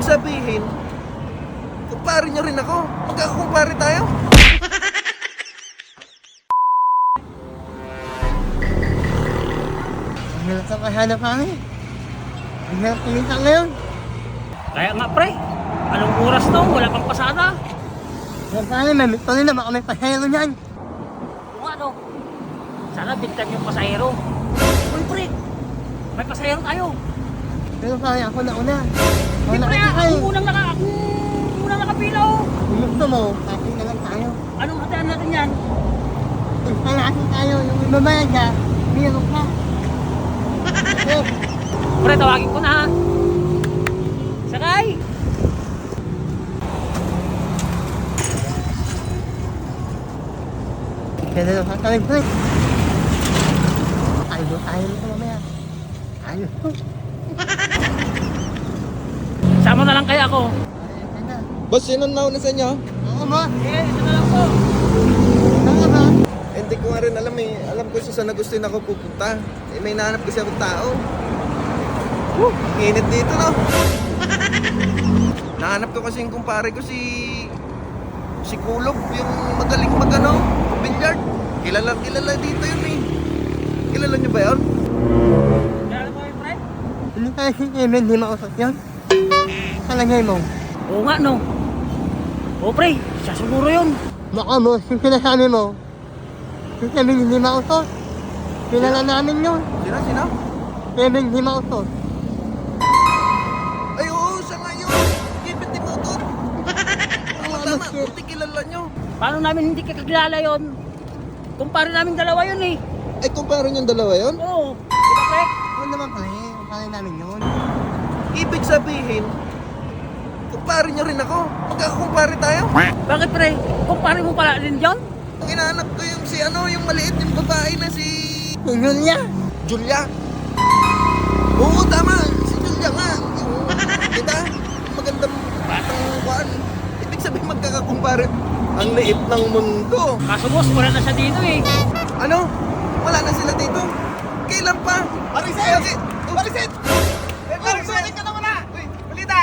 sabihin, kumpare nyo rin ako. Magkakakumpare tayo. Ang hirap sa kahanap kami. Ang hirap kumita ngayon. Kaya nga pre, anong oras to? Wala pang pasada. Yan kami, may tuloy na baka may pasayro niyan. Kung ano, sana bigtan yung pasahero. Uy pre, may pasahero tayo. Pero kaya ako na una. Hindi pre, ako unang nakapila oh. Kung gusto mo, kasi na lang tayo. Anong hatian natin yan? Kung kasi tayo, yung ibabayad ka, mayroon ka. Okay. Pre, tawagin ko na ha. Sakay! Kaya lang kakawin ko eh. Tayo nito mamaya. Ayos to. Sama na lang kaya ako. Ayos na. Boss, sino nauna sa inyo? Oo ba? Eh, ito na lang po. Ano ba? Hindi ko nga rin alam eh. Alam ko sa San Agustin ako pupunta. Eh, may nahanap kasi akong tao. Ang init dito, no? Nahanap ko kasi yung kumpare ko si Kulob, yung magaling magano, billiard. Kilala dito yun eh. Kilala nyo ba yun? Kaya mo eh, pre? Hindi tayo si Kevin, di mausap yun. Talagay mo. Oo nga no. Oo pre, siya siguro yun. Baka mo, yung sinasabi mo. Si Kevin hindi mausap. Kilala namin yun. Sino? Kevin hindi mausap. Ay, oo, siya nga yun. Kipit ni Motor. Tama, buti kilala nyo. Paano namin hindi kakilala yun? Kumpare namin dalawa yun eh. Ay, kumpare nyo dalawa yun? Oo. Diba pre? Ano naman pala eh, kumpare namin yun. Ibig sabihin, kumpare nyo rin ako. Magkakakumpare tayo. Bakit pre? Kumpare mo pala din yun? Ang inaanap ko yung yung maliit yung babae na si Si Julia. Julia. Oo, tama. Si Julia nga. Kita, magandang batang kuwan. Ibig sabihin magkakakumpare. Ang liit ng mundo. Kaso boss, wala na siya dito eh. Ano? Wala na sila dito. Kailan pa? Mariset! Mariset! Mariset! ka naman na! Uy, balita!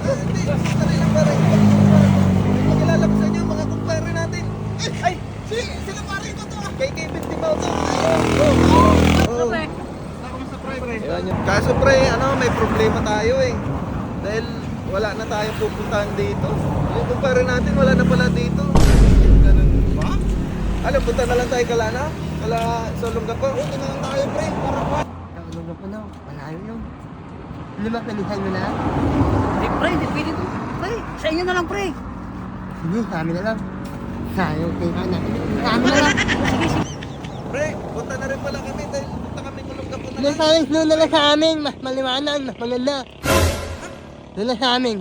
Hindi, sarili lang pare. Magkilala ko sa inyo, mga kumpare natin. Ay, sila pare ito to. Kay Kevin Timao to. Ano pre? Kaso pre, may problema tayo eh. Dahil wala na tayong pupuntahan dito. Yung kumpare natin, wala na pala dito. Ganun ba? Alam, punta na lang tayo Kalana? Kala Solongapo? Punta na lang tayo pre, para pa. Ano po na, malayo yun. Hindi ba palihan mo na? Hindi pre, hindi pwede to. Pre, sa inyo na lang pre. Sige, kami na lang. Sayang tingka na. Kami na lang. Sige, sige. Pre, punta na rin pala kami dahil punta kami Solongapo na Doon lang. tayo doon na lang sa amin. Mas maliwanag, mas maganda. Doon lang sa amin.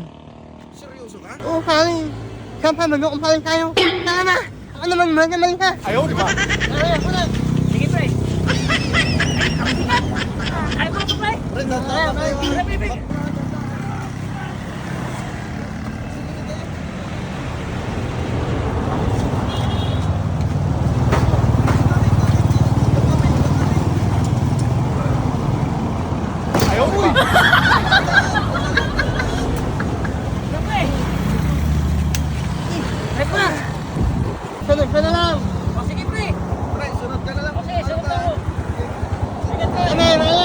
Seryoso ka? Oo, kami. Siyempre, mag-umpalan tayo. Tara na. Ako naman, magaling ka. Ayaw, di ba? Ayaw ko na. Sige pre. Ay, pre, pre. Pre, tatama tayo. Pre, pre, pre. Ayaw, uy! Pre. Pre, pre. Sunod ka na lang. O sige pre. Pre, sunod ka na lang. O sige, sunod ako. Sige pre. Ano,